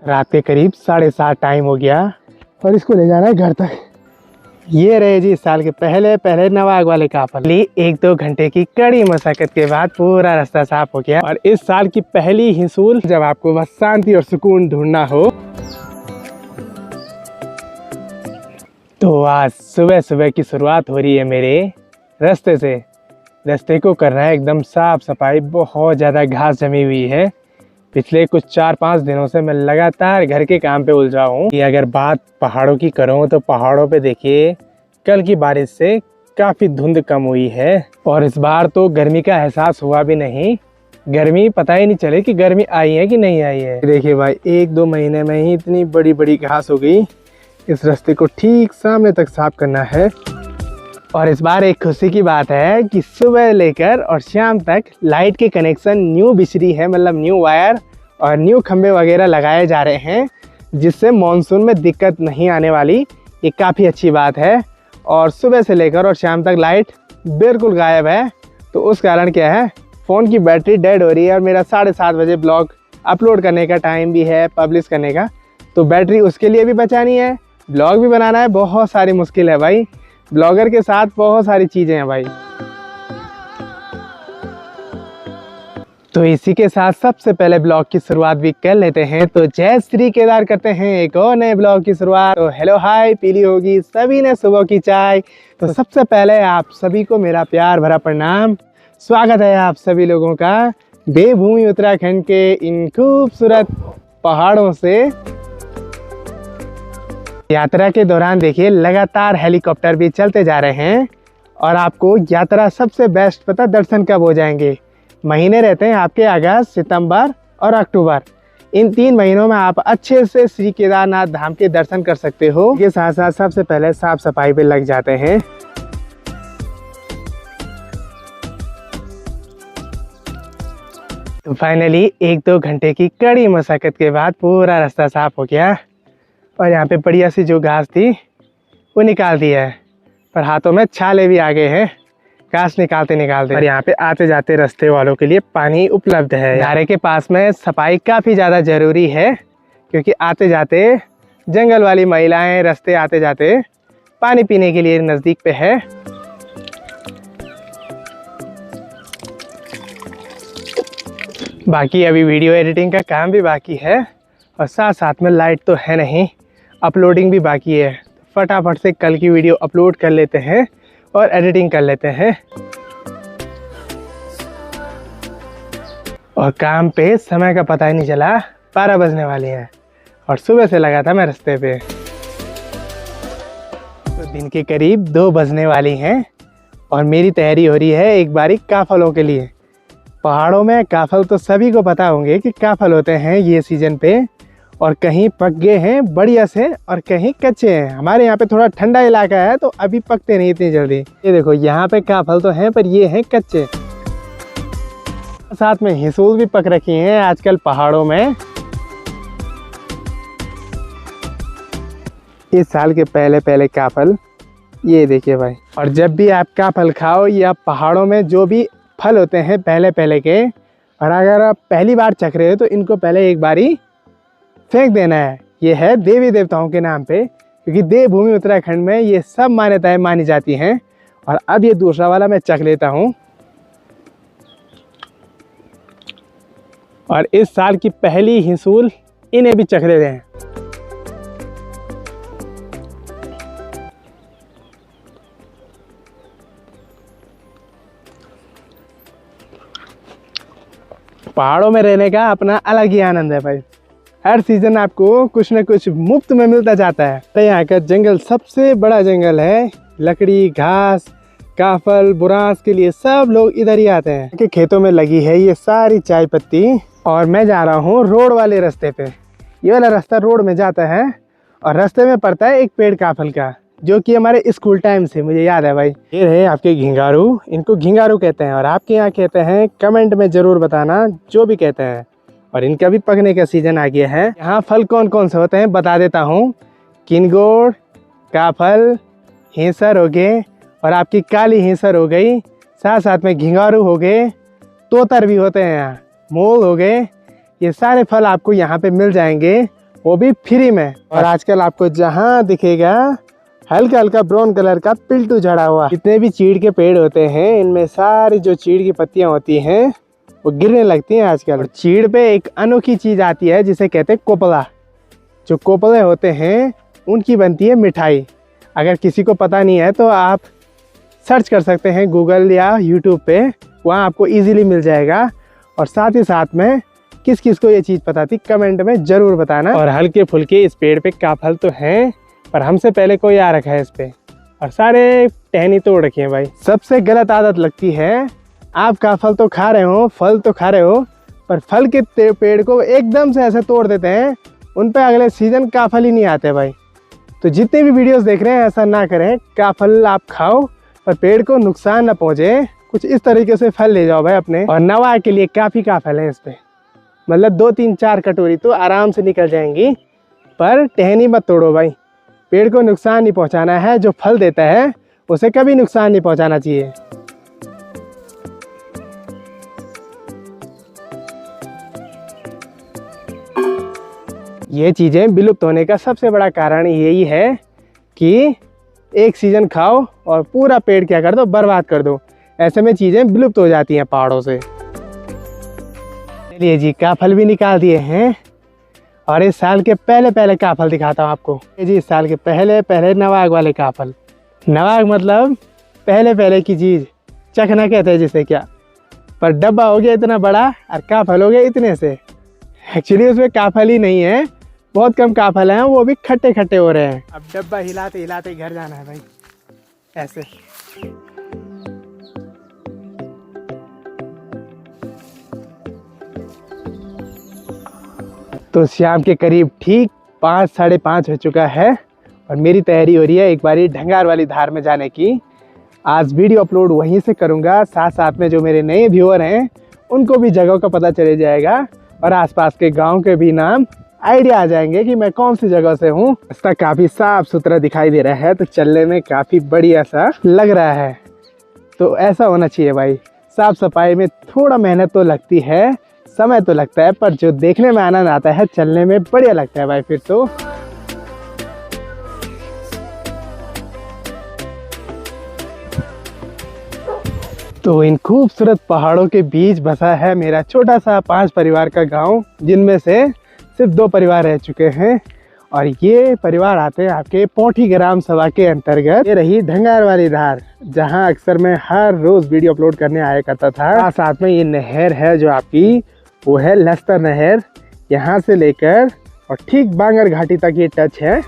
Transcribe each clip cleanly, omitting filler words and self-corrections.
रात के करीब 7:30 टाइम हो गया और इसको ले जाना है घर तक। ये रहे जी इस साल के पहले नवाग वाले काफल। 1-2 घंटे की कड़ी मशक्कत के बाद पूरा रास्ता साफ हो गया और इस साल की पहली हिसूल जब आपको बस शांति और सुकून ढूंढना हो तो आज सुबह की शुरुआत हो रही है मेरे रास्ते से। रास्ते को करना है एकदम साफ सफाई। बहुत ज़्यादा घास जमी हुई है। पिछले कुछ 4-5 दिनों से मैं लगातार घर के काम पे उलझा हूँ। कि अगर बात पहाड़ों की करूँ तो पहाड़ों पे देखिए कल की बारिश से काफ़ी धुंध कम हुई है और इस बार तो गर्मी का एहसास हुआ भी नहीं। गर्मी पता ही नहीं चले कि गर्मी आई है कि नहीं आई है। देखिए भाई 1-2 महीने में ही इतनी बड़ी घास हो गई। इस रास्ते को ठीक सामने तक साफ करना है और इस बार एक खुशी की बात है कि सुबह लेकर और शाम तक लाइट के कनेक्शन न्यू बिछरी है, मतलब न्यू वायर और न्यू खंबे वगैरह लगाए जा रहे हैं जिससे मानसून में दिक्कत नहीं आने वाली। ये काफ़ी अच्छी बात है। और सुबह से लेकर और शाम तक लाइट बिल्कुल गायब है तो उस कारण क्या है फ़ोन की बैटरी डेड हो रही है और मेरा 7:30 बजे ब्लॉग अपलोड करने का टाइम भी है, पब्लिश करने का, तो बैटरी उसके लिए भी बचानी है, ब्लॉग भी बनाना है। बहुत सारी मुश्किल है भाई, ब्लॉगर के साथ बहुत सारी चीज़ें हैं भाई। तो इसी के साथ सबसे पहले ब्लॉग की शुरुआत भी कर लेते हैं। तो जय श्री केदार करते हैं एक और नए ब्लॉग की शुरुआत। तो हेलो हाय, पीली होगी सभी ने सुबह की चाय। तो सबसे पहले आप सभी को मेरा प्यार भरा प्रणाम। स्वागत है आप सभी लोगों का देवभूमि उत्तराखंड के इन खूबसूरत पहाड़ों से। यात्रा के दौरान देखिए लगातार हेलीकॉप्टर भी चलते जा रहे हैं और आपको यात्रा सबसे बेस्ट पता दर्शन कब हो जाएंगे। महीने रहते हैं आपके अगस्त, सितंबर और अक्टूबर। इन 3 महीनों में आप अच्छे से श्री केदारनाथ धाम के दर्शन कर सकते हो। ये साथ साथ सबसे पहले साफ सफाई पे लग जाते हैं। तो फाइनली 1-2 घंटे की कड़ी मशक्कत के बाद पूरा रास्ता साफ हो गया और यहाँ पे बढ़िया सी जो घास थी वो निकाल दी है, पर हाथों में छाले भी आ गए हैं घास निकालते। और यहाँ पे आते जाते रास्ते वालों के लिए पानी उपलब्ध है। धारे के पास में सफाई काफ़ी ज़्यादा ज़रूरी है क्योंकि आते जाते जंगल वाली महिलाएं रास्ते आते जाते पानी पीने के लिए नज़दीक पे है। बाकी अभी वीडियो एडिटिंग का काम भी बाकी है और साथ में लाइट तो है नहीं, अपलोडिंग भी बाकी है। फटाफट से कल की वीडियो अपलोड कर लेते हैं और एडिटिंग कर लेते हैं। और काम पे समय का पता ही नहीं चला, 12 बजने वाले हैं और सुबह से लगा था मैं रास्ते पे। तो दिन के करीब 2 बजने वाली हैं और मेरी तैयारी हो रही है एक बारी काफलों के लिए। पहाड़ों में काफल तो सभी को पता होंगे कि काफल होते हैं ये सीजन पे, और कहीं पक गए हैं बढ़िया से और कहीं कच्चे हैं। हमारे यहाँ पे थोड़ा ठंडा इलाका है तो अभी पकते नहीं इतनी जल्दी। ये देखो यहाँ पे काफल तो हैं पर ये हैं कच्चे। साथ में हिसूल भी पक रखी हैं आजकल पहाड़ों में। इस साल के पहले काफल ये देखिए भाई। और जब भी आप काफल खाओ या पहाड़ों में जो भी फल होते हैं पहले के, और अगर आप पहली बार चख रहे हो तो इनको पहले एक बारी फेंक देना है। ये है देवी देवताओं के नाम पे क्योंकि देवभूमि उत्तराखंड में ये सब मान्यताएं मानी जाती हैं। और अब ये दूसरा वाला मैं चख लेता हूँ और इस साल की पहली हिसूल इन्हें भी चख लेते हैं। पहाड़ों में रहने का अपना अलग ही आनंद है भाई। हर सीजन आपको कुछ न कुछ मुफ्त में मिलता जाता है। तो यहाँ का जंगल सबसे बड़ा जंगल है। लकड़ी, घास, काफल, बुरांस के लिए सब लोग इधर ही आते हैं। कि खेतों में लगी है ये सारी चाय पत्ती और मैं जा रहा हूँ रोड वाले रास्ते पे। ये वाला रास्ता रोड में जाता है और रास्ते में पड़ता है एक पेड़ काफल का जो कि हमारे स्कूल टाइम से मुझे याद है भाई। ये रहे आपके घिंगारू, इनको घिंगारू कहते हैं और आपके यहाँ कहते हैं कमेंट में ज़रूर बताना जो भी कहते हैं। और इनका भी पकने का सीजन आ गया है। यहाँ फल कौन कौन से होते हैं बता देता हूँ। किनगोड़, काफल, हिंसर हो गए और आपकी काली हिंसर हो गई, साथ में घिंगारू हो गए, तोतर भी होते हैं यहाँ, मोल हो गए। ये सारे फल आपको यहाँ पे मिल जाएंगे वो भी फ्री में। और आजकल आपको जहाँ दिखेगा हल्का हल्का ब्राउन कलर का पिल्टू झड़ा हुआ। जितने भी चीड़ के पेड़ होते हैं इनमें सारी जो चीड़ की पत्तियां होती हैं वो गिरने लगती हैं आजकल। और चीड़ पे एक अनोखी चीज़ आती है जिसे कहते हैं कोपला। जो कोपले होते हैं उनकी बनती है मिठाई। अगर किसी को पता नहीं है तो आप सर्च कर सकते हैं गूगल या यूट्यूब पे, वहाँ आपको इजीली मिल जाएगा। और साथ ही साथ में किस किस को ये चीज़ पता थी कमेंट में ज़रूर बताना। और हल्के फुल्के इस पेड़ पे काफल तो हैं, पर हमसे पहले कोई आ रखा है इस पे और सारे टहनी तोड़ रखी हैं भाई। सबसे गलत आदत लगती है, आप काफल तो खा रहे हो, फल तो खा रहे हो, पर फल के पेड़ को एकदम से ऐसे तोड़ देते हैं, उन पे अगले सीजन काफल ही नहीं आते भाई। तो जितने भी वीडियोस देख रहे हैं ऐसा ना करें, काफल आप खाओ पर पेड़ को नुकसान ना पहुँचे, कुछ इस तरीके से फल ले जाओ भाई अपने। और नवा के लिए काफ़ी काफल है इस पे, मतलब 2 3 4 कटोरी तो आराम से निकल जाएंगी। पर टहनी मत तोड़ो भाई, पेड़ को नुकसान नहीं पहुंचाना है। जो फल देता है उसे कभी नुकसान नहीं पहुंचाना चाहिए। ये चीज़ें विलुप्त होने का सबसे बड़ा कारण यही है कि एक सीजन खाओ और पूरा पेड़ क्या कर दो, बर्बाद कर दो। ऐसे में चीज़ें विलुप्त हो जाती हैं पहाड़ों से। चलिए जी, काफल भी निकाल दिए हैं और इस साल के पहले पहले काफल दिखाता हूँ आपको। जी, इस साल के पहले पहले नवाग वाले काफल। नवाग मतलब पहले पहले की चीज़, चखना कहते हैं जिसे क्या। पर डब्बा हो गया इतना बड़ा और काफल हो गया इतने से। एक्चुअली उसमें काफल ही नहीं है, बहुत कम काफल हैं, वो भी खट्टे खट्टे हो रहे हैं। अब डब्बा हिलाते हिलाते घर जाना है भाई ऐसे। तो शाम के करीब ठीक 5 साढ़े 5 हो चुका है और मेरी तैयारी हो रही है एक बारी ढंगार वाली धार में जाने की। आज वीडियो अपलोड वहीं से करूंगा, साथ साथ में जो मेरे नए व्यूअर हैं उनको भी जगह का पता चले जाएगा और आसपास के गांव के भी नाम आइडिया आ जाएंगे कि मैं कौन सी जगह से हूँ। रास्ता काफ़ी साफ सुथरा दिखाई दे रहा है तो चलने में काफ़ी बढ़िया सा लग रहा है। तो ऐसा होना चाहिए भाई, साफ सफाई में थोड़ा मेहनत तो लगती है, समय तो लगता है, पर जो देखने में आनंद आता है चलने में बढ़िया लगता है भाई। फिर तो इन खूबसूरत पहाड़ों के बीच बसा है मेरा छोटा सा 5 परिवार का गांव, जिनमें से सिर्फ 2 परिवार रह चुके हैं। और ये परिवार आते हैं आपके पोठी ग्राम सभा के अंतर्गत। ये रही ढंगार वाली धार, जहां अक्सर मैं हर रोज वीडियो अपलोड करने आया करता था। साथ में ये नहर है जो आपकी, वो है लस्तर नहर। यहाँ से लेकर और ठीक बांगर घाटी तक ये टच है।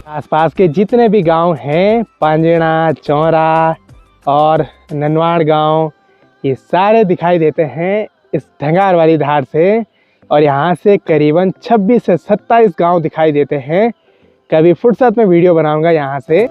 आसपास के जितने भी गांव हैं, पांजेड़ा, चौरा और ननवाड़ गांव, ये सारे दिखाई देते हैं इस ढंगार वाली धार से। और यहाँ से करीबन 26 से 27 गांव दिखाई देते हैं। कभी फुर्सत में वीडियो बनाऊंगा यहाँ से।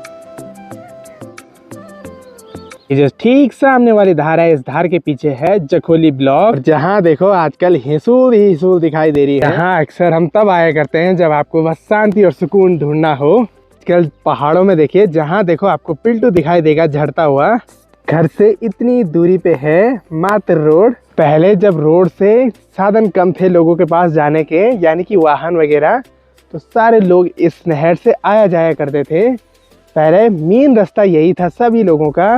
ये जो ठीक सामने वाली धार है, इस धार के पीछे है जखोली ब्लॉक, जहाँ देखो आजकल हिसूल ही हिसूल दिखाई दे रही है। यहाँ अक्सर हम तब आया करते हैं जब आपको बस शांति और सुकून ढूंढना हो। आजकल पहाड़ों में देखिए, जहाँ देखो आपको पिल्टू दिखाई देगा झड़ता हुआ। घर से इतनी दूरी पे है मात्र रोड। पहले जब रोड से साधन कम थे लोगों के पास जाने के, यानी कि वाहन वगैरह, तो सारे लोग इस नहर से आया जाया करते थे। पहले मेन रास्ता यही था सभी लोगों का।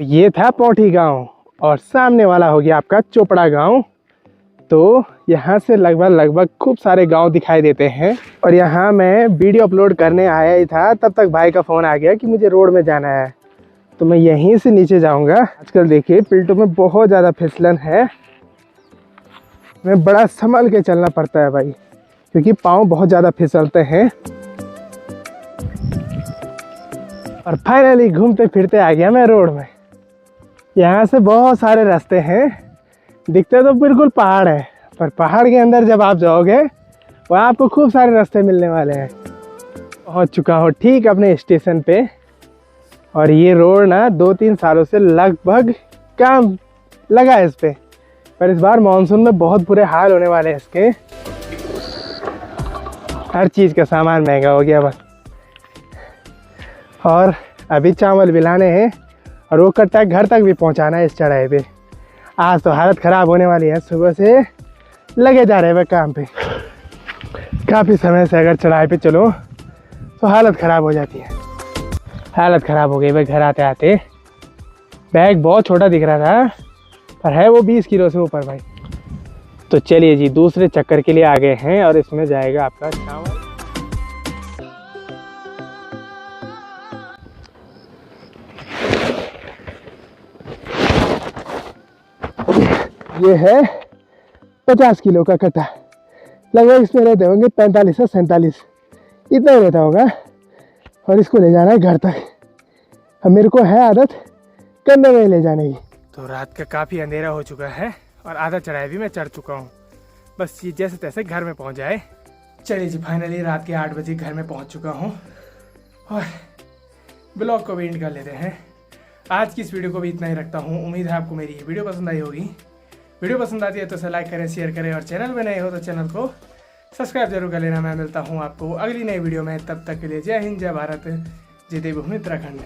ये था पोठी गांव और सामने वाला हो गया आपका चोपड़ा गांव। तो यहाँ से लगभग खूब सारे गांव दिखाई देते हैं। और यहाँ मैं वीडियो अपलोड करने आया ही था, तब तक भाई का फ़ोन आ गया कि मुझे रोड में जाना है, तो मैं यहीं से नीचे जाऊँगा। आजकल देखिए पिल्टू में बहुत ज़्यादा फिसलन है, मैं बड़ा संभल के चलना पड़ता है भाई, क्योंकि पाँव बहुत ज़्यादा फिसलते हैं। और फाइनली घूमते फिरते आ गया मैं रोड में। यहाँ से बहुत सारे रास्ते हैं, दिखते तो बिल्कुल पहाड़ है, पर पहाड़ के अंदर जब आप जाओगे वहाँ आपको खूब सारे रास्ते मिलने वाले हैं। पहुँच चुका हूँ ठीक अपने स्टेशन पे। और ये रोड ना 2-3 सालों से लगभग काम लगा है इस पे, पर इस बार मानसून में बहुत बुरे हाल होने वाले हैं इसके। हर चीज़ का सामान महंगा हो गया बस। और अभी चावल भी लाने हैं और वो कट्टा घर तक भी पहुंचाना है इस चढ़ाई पे। आज तो हालत ख़राब होने वाली है, सुबह से लगे जा रहे हैं काम पे। काफ़ी समय से अगर चढ़ाई पे चलो तो हालत ख़राब हो जाती है। हालत ख़राब हो गई भाई घर आते आते। बैग बहुत छोटा दिख रहा था पर है वो 20 किलो से ऊपर भाई। तो चलिए जी दूसरे चक्कर के लिए आ गए हैं और इसमें जाएगा आपका चावल। ये है 50 किलो का कट्टा, लगभग इसमें रहते होंगे 45 से 47, इतना ही रहता होगा। और इसको ले जाना है घर तक। अब मेरे को है आदत कंधे में ले जाने की। तो रात का काफ़ी अंधेरा हो चुका है और आधा चढ़ाई भी मैं चढ़ चुका हूँ। बस ये जैसे तैसे घर में पहुँच जाए। चलिए जी फाइनली रात के 8 बजे घर में पहुँच चुका हूँ और ब्लॉग को भी एंड कर लेते हैं। आज की इस वीडियो को भी इतना ही रखता हूँ। उम्मीद है आपको मेरी वीडियो पसंद आई होगी। वीडियो पसंद आती है तो इसे लाइक करें, शेयर करें और चैनल पे नए हो तो चैनल को सब्सक्राइब जरूर कर लेना। मैं मिलता हूँ आपको अगली नई वीडियो में। तब तक के लिए जय हिंद, जय भारत, जय देवभूमि उत्तराखंड।